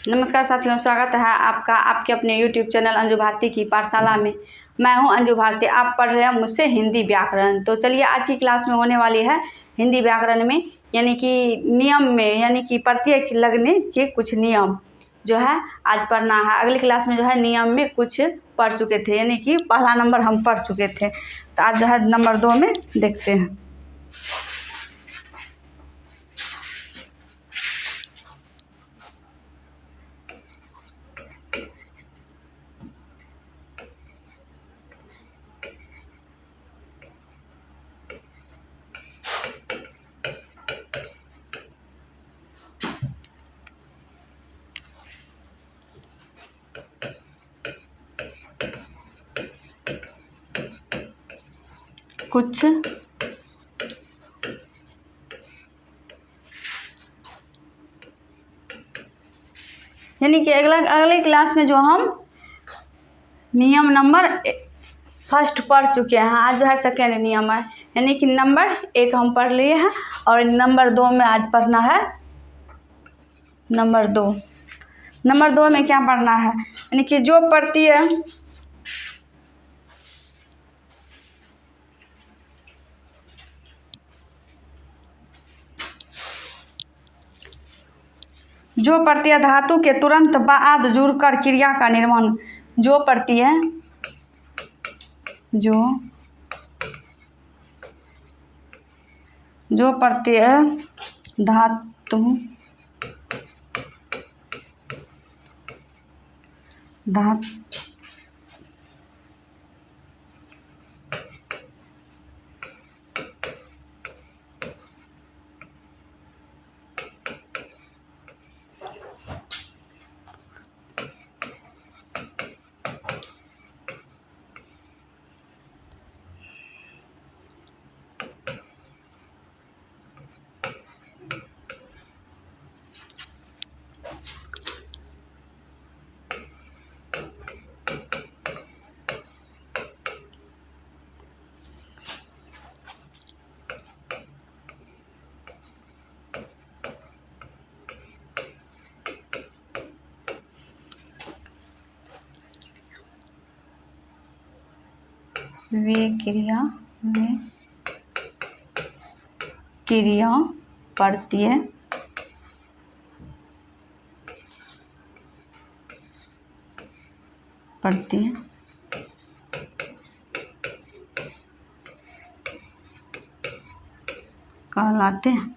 नमस्कार साथियों, स्वागत है आपका आपके अपने YouTube चैनल अंजू भारती की पाठशाला में। मैं हूं अंजू भारती। आप पढ़ रहे हैं मुझसे हिंदी व्याकरण। तो चलिए, आज की क्लास में होने वाली है हिंदी व्याकरण में यानी कि नियम में, यानी कि प्रत्यय लगने के कुछ नियम जो है आज पढ़ना है। अगली क्लास में जो है नियम में कुछ पढ़ चुके थे, यानी कि पहला नंबर हम पढ़ चुके थे। तो आज जो है नंबर 2 में देखते हैं। कुछ यानी कि अगले क्लास में जो हम नियम नंबर 1 पढ़ चुके हैं, आज जो है सेकेंड नियम है, यानी कि नंबर 1 हम पढ़ लिए हैं और नंबर 2 में आज पढ़ना है नंबर 2। नंबर 2 में क्या पढ़ना है, यानी कि जो प्रत्यय धातु के तुरंत बाद जुड़कर क्रिया का निर्माण, जो प्रत्यय धातु वे क्रिया प्रत्यय कहलाते हैं।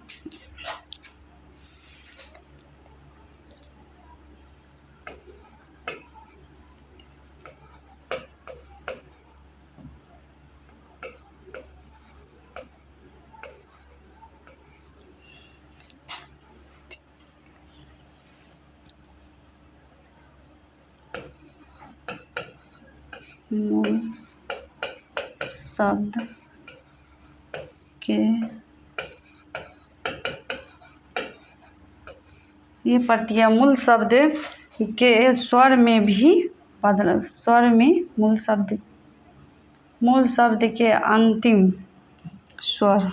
मूल शब्द के ये प्रत्यय मूल शब्द के स्वर में भी मूल शब्द के अंतिम स्वर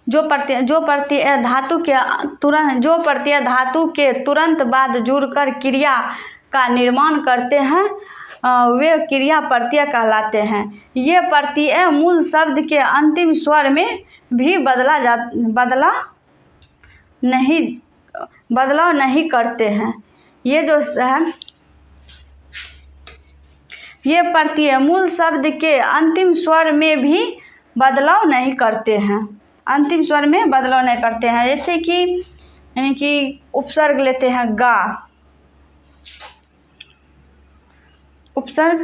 जो प्रत्यय धातु के तुरंत बाद जुड़कर क्रिया का निर्माण करते हैं, वे क्रिया प्रत्यय कहलाते हैं। ये प्रत्यय मूल शब्द के अंतिम स्वर में भी बदलाव नहीं करते हैं। ये जो है, ये प्रत्यय मूल शब्द के अंतिम स्वर में भी बदलाव नहीं करते हैं। जैसे कि यानी कि उपसर्ग लेते हैं गा, उपसर्ग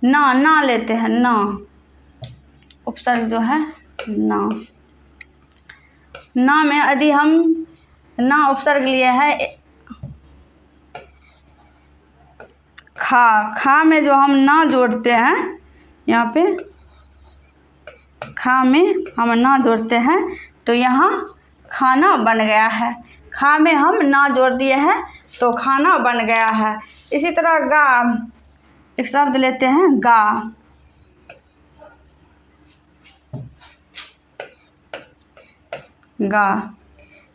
ना लेते हैं, ना उपसर्ग जो है ना। ना में यदि हम ना उपसर्ग लिए है खा में जो हम ना जोड़ते हैं, यहाँ पे खा में हम ना जोड़ते हैं तो यहाँ खाना बन गया है। खा में हम ना जोड़ दिए हैं तो खाना बन गया है। इसी तरह गा, एक शब्द लेते हैं गा। गा,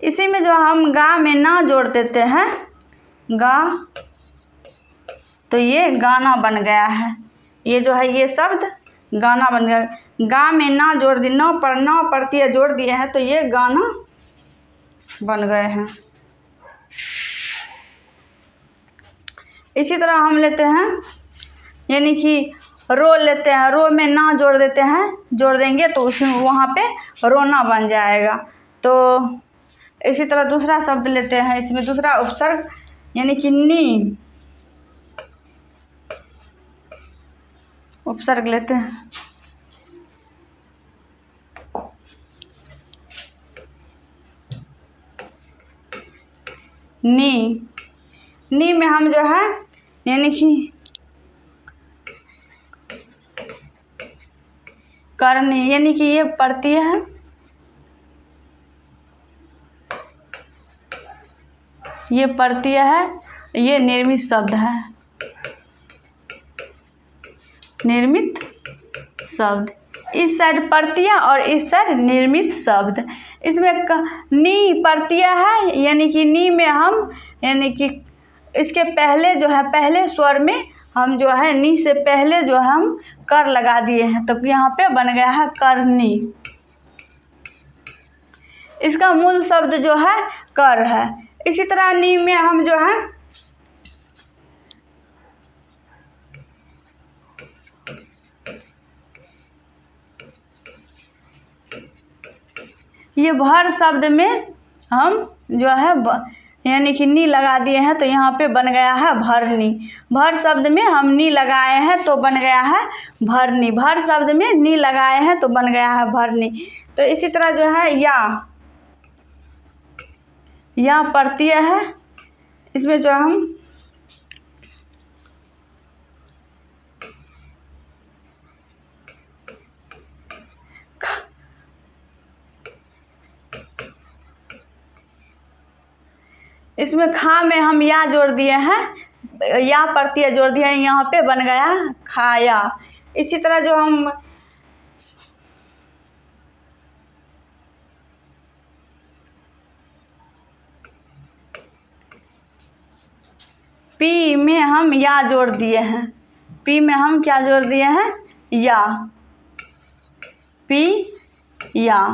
इसी में जो हम गा में ना जोड़ देते हैं गा, तो ये गाना बन गया है। ये जो है ये शब्द गाना बन गया। गा में ना जोड़ दी, ना पड़ती है जोड़ दिए हैं तो ये गाना बन गए हैं। इसी तरह हम लेते हैं, यानी कि रो लेते हैं, रो में ना जोड़ देते हैं, जोड़ देंगे तो उसमें वहाँ पे रोना बन जाएगा। तो इसी तरह दूसरा शब्द लेते हैं, इसमें दूसरा उपसर्ग यानी कि नी उपसर्ग लेते हैं। नी में हम जो है यानी कि करनी, यानी कि ये पड़ती है, ये पड़ती है, ये निर्मित शब्द है, निर्मित शब्द। इस साइड पड़तिया और इस साइड निर्मित शब्द। इसमें नी पड़तिया है, यानी कि नी में हम यानी कि इसके पहले जो है पहले स्वर में हम जो है नी से पहले जो है हम कर लगा दिए हैं तो यहाँ पे बन गया है करनी। इसका मूल शब्द जो है कर है। इसी तरह नी में हम जो है ये भर शब्द में हम जो है यानी कि नी लगा दिए हैं तो यहाँ पे बन गया है भरनी। भर शब्द में हम नी लगाए हैं तो बन गया है भरनी। भर शब्द में नी लगाए हैं तो बन गया है भरनी। तो इसी तरह जो है या पड़ती है, इसमें जो हम इसमें खा में हम या जोड़ दिए हैं, या पड़ती है जोड़ दिए हैं, यहाँ पे बन गया खाया। इसी तरह जो हम पी में हम या जोड़ दिए हैं, पी में हम क्या जोड़ दिए हैं या, पी या।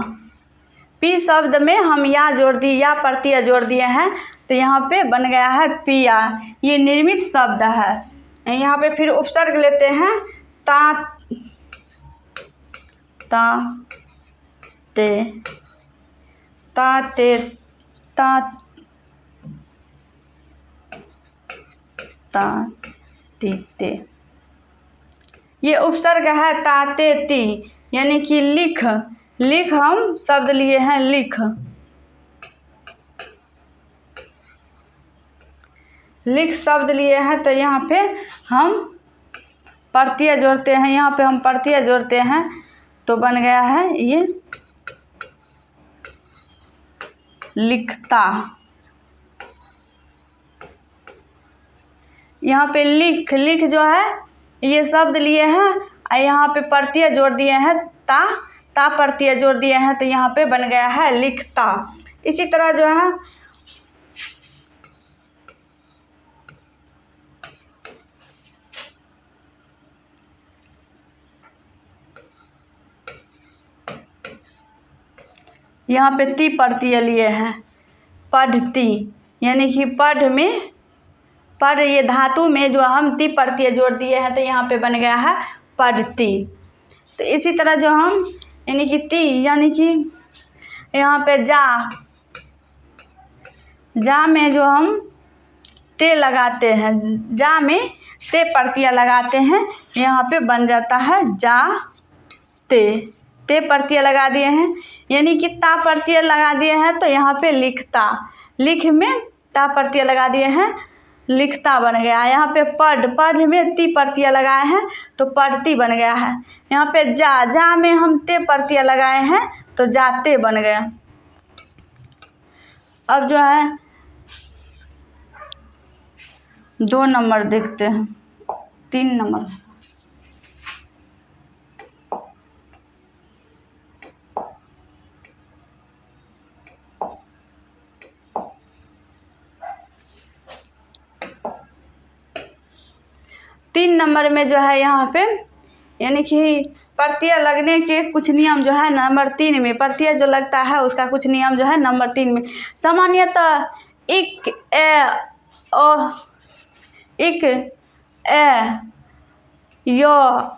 पी शब्द में हम या जोड़ दिए, या पड़ती है जोड़ दिए हैं तो यहाँ पे बन गया है पिया। ये निर्मित शब्द है। यहाँ पे फिर उपसर्ग लेते हैं ता ते, ता ते, ता ती ते। ये उपसर्ग है ताते ती, यानी कि लिख। लिख हम शब्द लिए हैं लिख। लिख शब्द लिए हैं तो यहाँ पे हम पड़तिया जोड़ते हैं, यहाँ पे हम पड़तिया जोड़ते हैं तो बन गया है ये लिखता। यहाँ पे लिख, लिख जो है ये शब्द लिए हैं और यहाँ पे पड़तिया जोड़ दिए हैं ता पड़तिया जोड़ दिए हैं तो यहाँ पे बन गया है लिखता। इसी तरह जो है यहाँ पे ती पड़तिया लिए हैं पढ़ती, यानी कि पढ़ में पढ़ ये धातु में जो हम ती पड़तिया जोड़ दिए हैं तो यहाँ पे बन गया है पढ़ती। तो इसी तरह जो हम यानी कि ती, यानी कि यहाँ पे जा में जो हम ते लगाते हैं, जा में ते प्रत्यय लगाते हैं, यहाँ पे बन जाता है जा ते प्रत्यय लगा दिए हैं, यानी कि ता प्रत्यय लगा दिए हैं तो यहाँ पे लिखता, लिख में ता प्रत्यय लगा दिए हैं, लिखता बन गया। यहाँ पे पढ़ में ती प्रत्यय लगाए हैं तो पढ़ती बन गया है। यहाँ पे जा में हम ते प्रत्यय लगाए हैं तो जाते बन गया। अब जो है 2 नंबर देखते हैं, 3 नंबर। तीन नंबर में जो है यहाँ पे यानी कि प्रत्यय लगने के कुछ नियम जो है नंबर 3 में, प्रत्यय जो लगता है उसका कुछ नियम जो है नंबर 3 में। सामान्यतः इक ए यो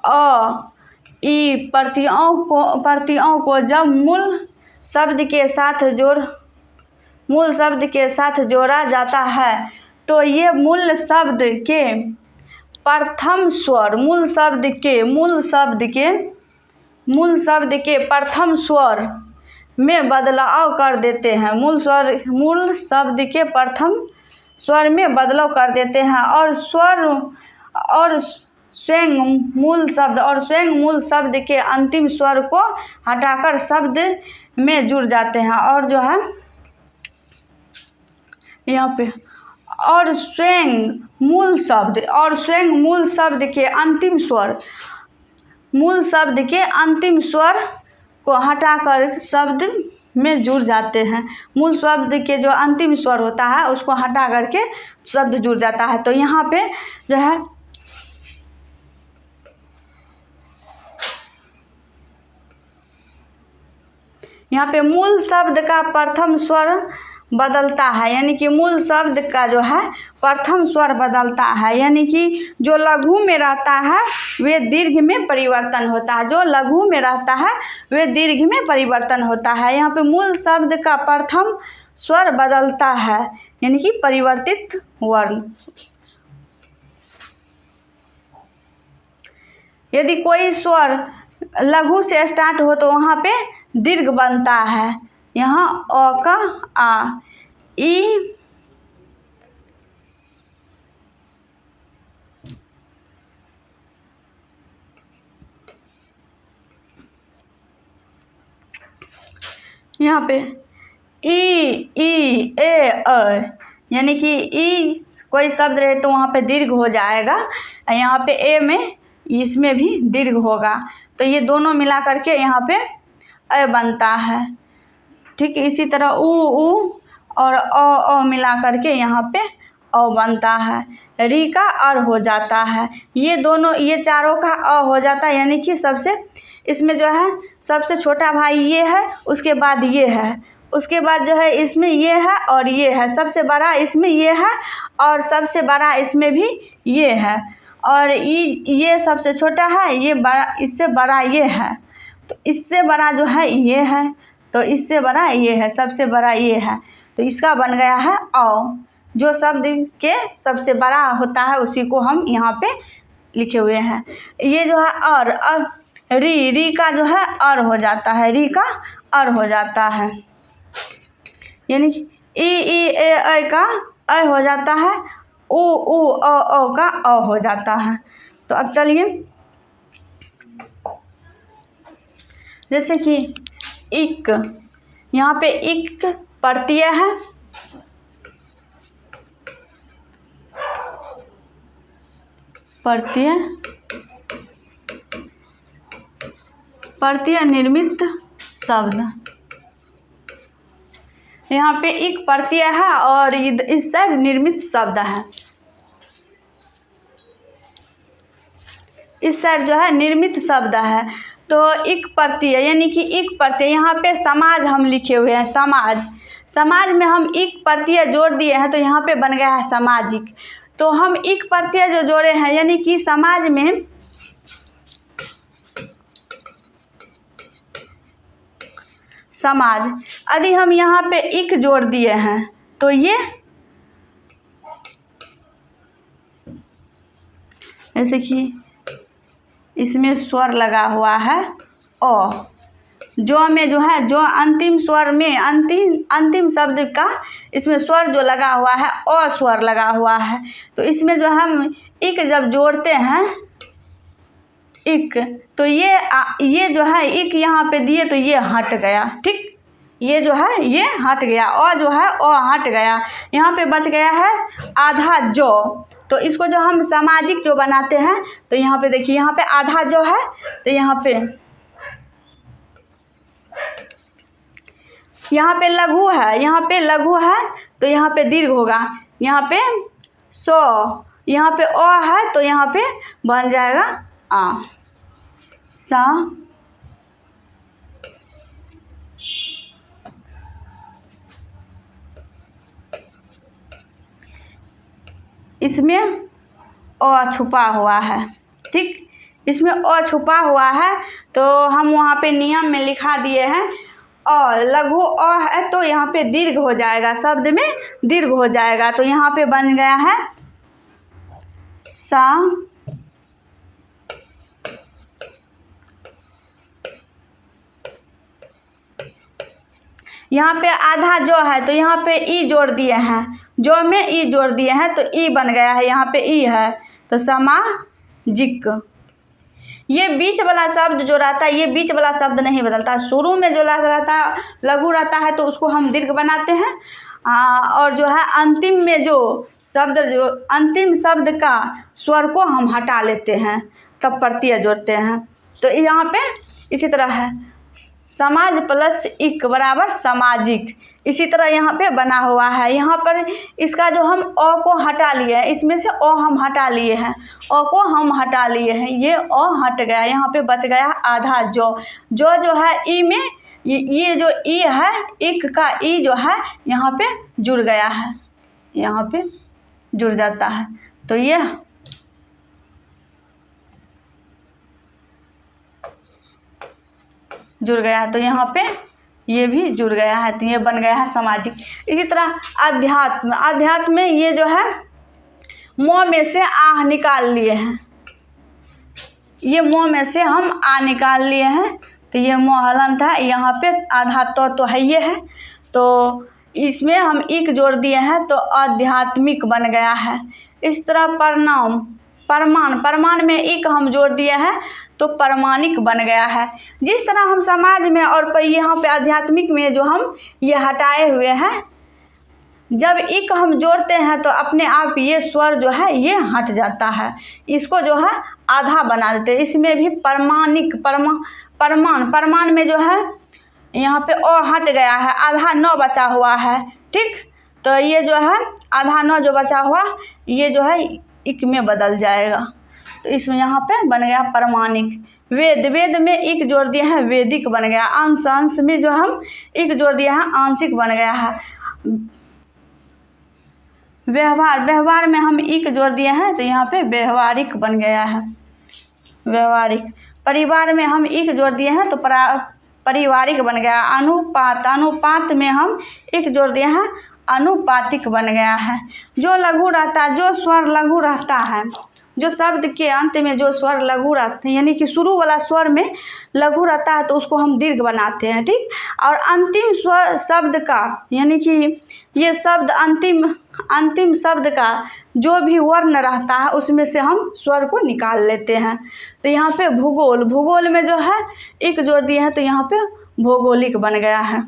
अ ई प्रत्ययों को जब मूल शब्द के साथ जोड़ा जाता है तो ये मूल शब्द के प्रथम स्वर प्रथम स्वर में बदलाव कर देते हैं। मूल शब्द के प्रथम स्वर में बदलाव कर देते हैं और स्वयं मूल शब्द के अंतिम स्वर को हटाकर शब्द में जुड़ जाते हैं। और जो है यहाँ पे और स्वयं मूल शब्द के अंतिम स्वर को हटाकर शब्द में जुड़ जाते हैं। मूल शब्द के जो अंतिम स्वर होता है उसको हटा करके शब्द जुड़ जाता है। तो यहाँ पे जो है यहाँ पे मूल शब्द का प्रथम स्वर बदलता है, यानी कि मूल शब्द का जो है प्रथम स्वर बदलता है, यानी कि जो लघु में रहता है वे दीर्घ में परिवर्तन होता है, जो लघु में रहता है वे दीर्घ में परिवर्तन होता है। यहाँ पे मूल शब्द का प्रथम स्वर बदलता है, यानी कि परिवर्तित वर्ण। यदि कोई स्वर लघु से स्टार्ट हो तो वहाँ पे दीर्घ बनता है। यहाँ अ का आ, ई, यहाँ पे ई ए यानी कि ई कोई शब्द रहे तो वहाँ पे दीर्घ हो जाएगा, यहाँ पे ए में इसमें भी दीर्घ होगा, तो ये दोनों मिला करके यहाँ पे अ बनता है। ठीक है, इसी तरह ऊ और अ मिला करके यहाँ पे अ बनता है। री का अर हो जाता है, ये चारों का अ हो जाता है, यानी कि सबसे इसमें जो है सबसे छोटा भाई ये है, उसके बाद ये है, उसके बाद जो है इसमें ये है और ये है, सबसे बड़ा इसमें ये है और सबसे बड़ा इसमें भी ये है, और ये सबसे छोटा है, ये बड़ा, इससे बड़ा ये है, तो इससे बड़ा जो है ये है, तो इससे बड़ा ये है, सबसे बड़ा ये है, तो इसका बन गया है औ। जो शब्द के सबसे बड़ा होता है उसी को हम यहाँ पे लिखे हुए हैं। ये जो है और री का जो है और हो जाता है, री का और हो जाता है, यानी कि ई ए का अ हो जाता है, ऊ अ का अ हो जाता है। तो अब चलिए, जैसे कि इक, यहाँ पे इक प्रत्यय है, प्रत्यय निर्मित शब्द। यहाँ पे इक प्रत्यय है और इससे निर्मित शब्द है, इस साइड जो है निर्मित शब्द है। तो इक प्रत्यय यानी कि इक प्रत्यय, यहाँ पे समाज हम लिखे हुए हैं, समाज में हम इक प्रत्यय जोड़ दिए हैं तो यहाँ पे बन गया है सामाजिक। तो हम इक प्रत्यय जो जोड़े हैं यानी कि समाज में यदि हम यहाँ पे इक जोड़ दिए हैं तो ये जैसे कि इसमें स्वर लगा हुआ है अ, जो में जो है जो अंतिम स्वर में अंतिम शब्द का इसमें स्वर जो लगा हुआ है अ स्वर लगा हुआ है, तो इसमें जो हम इक जब जोड़ते हैं इक, तो ये जो है इक यहाँ पे दिए तो ये हट गया। ठीक, ये जो है ये हट गया, अ जो है अ हट गया, यहाँ पे बच गया है आधा जो। तो इसको जो हम सामाजिक जो बनाते हैं, तो यहाँ पे देखिए यहाँ पे आधा जो है, तो यहाँ पे लघु है, यहाँ पे लघु है तो यहाँ पे दीर्घ होगा, यहाँ पे सो, यहाँ पे अ है तो यहाँ पे बन जाएगा आ सा। इसमें अ छुपा हुआ है। ठीक, इसमें अ छुपा हुआ है तो हम वहाँ पे नियम में लिखा दिए हैं अ, लघु अ है तो यहाँ पे दीर्घ हो जाएगा, शब्द में दीर्घ हो जाएगा, तो यहाँ पे बन गया है सा। यहाँ पे आधा जो है तो यहाँ पे ई जोड़ दिए हैं, जो में ई जोड़ दिए हैं तो ई बन गया है, यहाँ पे ई है तो सामाजिक। ये बीच वाला शब्द जो रहता है, ये बीच वाला शब्द नहीं बदलता, शुरू में जो रहता लघु रहता है तो उसको हम दीर्घ बनाते हैं, और जो है अंतिम में जो अंतिम शब्द का स्वर को हम हटा लेते हैं, तब प्रत्यय जोड़ते हैं। तो यहाँ पे इसी तरह है समाज प्लस इक बराबर सामाजिक, इसी तरह यहाँ पे बना हुआ है। यहाँ पर इसका जो हम अ को हटा लिए हैं, इसमें से अ हम हटा लिए हैं, अ को हम हटा लिए हैं, ये अ हट गया, यहाँ पे बच गया आधा जो है ई में, ये जो ई है इक का ई जो है यहाँ पे जुड़ गया है, यहाँ पे जुड़ जाता है, तो ये जुड़ गया है, तो यहाँ पे ये भी जुड़ गया है, तो ये बन गया है सामाजिक। इसी तरह अध्यात्म में ये जो है मोह में से आह निकाल लिए हैं, ये मोह में से हम आ निकाल लिए हैं, तो ये मोह हलंत है, यहाँ पे आधा तो है ये है, तो इसमें हम इक जोड़ दिए हैं तो आध्यात्मिक बन गया है। इस तरह परमान में इक हम जोड़ दिए हैं तो परमाणिक बन गया है। जिस तरह हम समाज में और यहाँ पे आध्यात्मिक में जो हम ये हटाए हुए हैं, जब इक हम जोड़ते हैं तो अपने आप ये स्वर जो है ये हट जाता है, इसको जो है आधा बना देते हैं। इसमें भी परमाणिक परमान में जो है यहाँ पे अ हट गया है, आधा न बचा हुआ है। ठीक, तो ये जो है आधा न जो बचा हुआ ये जो है इक में बदल जाएगा, तो इसमें यहाँ पे बन गया परमाणिक। वेद में इक जोड़ दिया है, वेदिक बन गया। अंश में जो हम इक जोड़ दिया है, आंशिक बन गया है। व्यवहार में हम इक जोड़ दिए हैं तो यहाँ पे व्यवहारिक बन गया है, व्यवहारिक। परिवार में हम इक जोड़ दिए हैं तो पारिवारिक बन गया। अनुपात में हम इक जोड़ दिए हैं, अनुपातिक बन गया है। जो लघु रहता है, जो स्वर लघु रहता है, जो शब्द के अंत में जो स्वर लघु रहते हैं, यानी कि शुरू वाला स्वर में लघु रहता है तो उसको हम दीर्घ बनाते हैं। ठीक, और अंतिम स्वर शब्द का, यानी कि ये शब्द अंतिम शब्द का जो भी वर्ण रहता है उसमें से हम स्वर को निकाल लेते हैं। तो यहाँ पे भूगोल में जो है एक जोड़ दिए हैं तो यहाँ पे भौगोलिक बन गया है।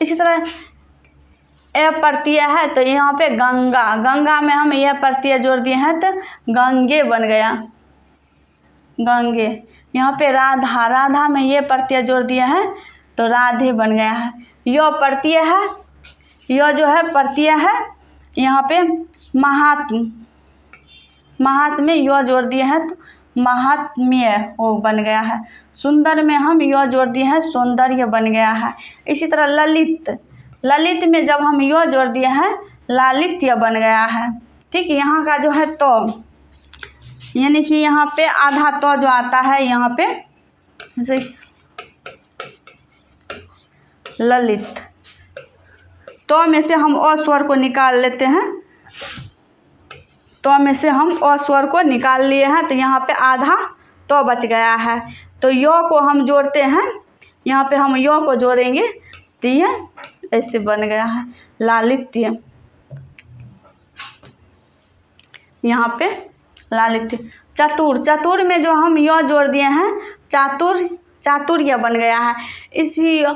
इसी तरह ए प्रत्यय है तो यहाँ पे गंगा में हम यह प्रत्यय जोड़ दिए हैं तो गंगे बन गया, गंगे। यहाँ पे राधा में ये प्रत्यय जोड़ दिए हैं तो राधे बन गया है। यो प्रत्यय है, यो जो है प्रत्यय है, यहाँ पे महात्म्य यो जोड़ दिए हैं तो महात्म्य वो बन गया है। सुंदर में हम यो जोड़ दिए हैं, सौंदर्य बन गया है। इसी तरह ललित में जब हम यो जोड़ दिए हैं लालित्य बन गया है। ठीक, यहाँ का जो है तो यानी कि यहाँ पे आधा तो जो आता है यहाँ पे जैसे ललित, तो में से हम अ स्वर को निकाल लेते हैं। तो में से हम अ स्वर को निकाल लिए हैं, तो यहाँ पे आधा तो बच गया है। तो य को हम जोड़ते हैं, यहाँ पे हम य को जोड़ेंगे तो ये ऐसे बन गया है लालित्य। यहाँ पे लालित्य। चतुर, चतुर में जो हम य जोड़ दिए हैं, चातुर, चातुर्य बन गया है। इसी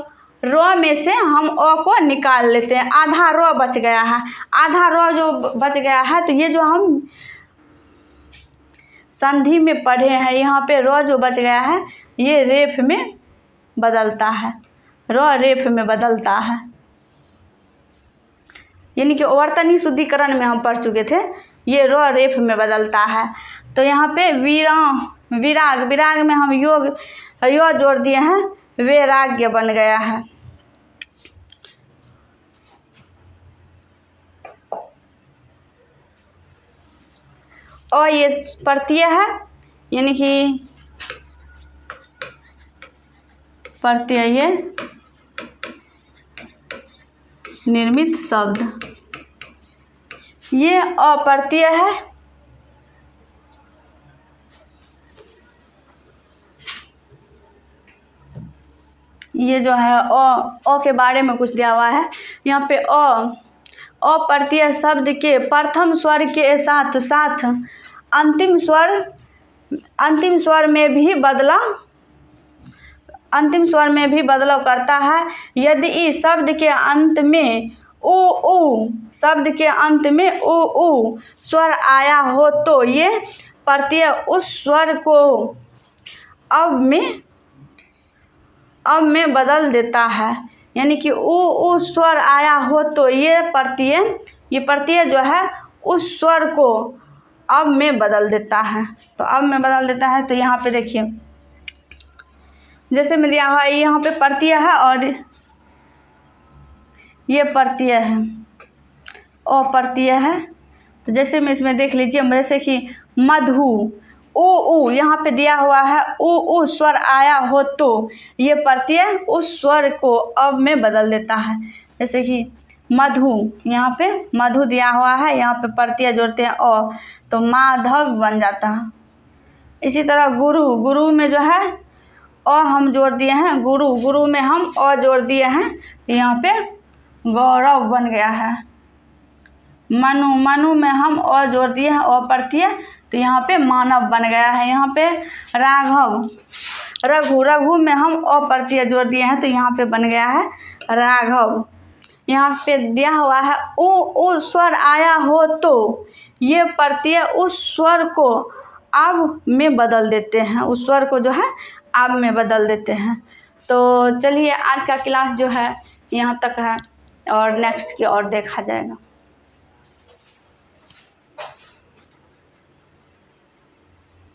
र में से हम अ को निकाल लेते हैं, आधा र बच गया है। आधा र जो बच गया है, तो ये जो हम संधि में पढ़े हैं, यहाँ पे र जो बच गया है ये रेफ में बदलता है, र रेफ में बदलता है। यानी कि वर्तनी शुद्धिकरण में हम पढ़ चुके थे, ये र रेफ में बदलता है। तो यहाँ पे विराग, विराग में हम योग य जोड़ दिए हैं, वैराग्य बन गया है। और ये प्रत्यय है, यानी कि प्रत्यय ये निर्मित शब्द, ये अप्रत्यय है। ये जो है अ के बारे में कुछ दिया हुआ है यहाँ पे। अप्रत्यय शब्द के प्रथम स्वर के साथ साथ अंतिम स्वर में भी बदलाव करता है। यदि इस शब्द के अंत में शब्द के अंत में उ स्वर आया हो तो ये प्रत्यय उस स्वर को अब में बदल देता है। यानी कि उ स्वर आया हो तो ये प्रत्यय जो है उस स्वर को अब में बदल देता है। तो अब में बदल देता है, तो यहाँ पे देखिए जैसे में दिया हुआ है, यहाँ पे प्रत्यय है और ये प्रत्यय है, अप्रत्यय है। तो जैसे में इसमें देख लीजिए, जैसे कि मधु, उ यहाँ पे दिया हुआ है, उ स्वर आया हो तो ये प्रत्यय उस स्वर को अब में बदल देता है। जैसे कि मधु, यहाँ पे मधु दिया हुआ है, यहाँ पे प्रत्यय जोड़ते हैं अ, तो माधव बन जाता है। इसी तरह गुरु, गुरु में जो है अ हम जोड़ दिए हैं, गुरु में हम अ जोड़ दिए हैं, तो यहाँ पे गौरव बन गया है। मनु में हम अ जोड़ दिए हैं, अप्रत्यय, तो यहाँ पे मानव बन गया है। यहाँ पे राघव, रघु में हम अप्रत्यय जोड़ दिए हैं, तो यहाँ पे बन गया है राघव। यहाँ पे दिया हुआ है उ स्वर आया हो तो ये प्रत्यय उस स्वर को अब में बदल देते हैं, उस स्वर को जो है अब में बदल देते हैं। तो चलिए आज का क्लास जो है यहाँ तक है, और नेक्स्ट की ओर देखा जाएगा।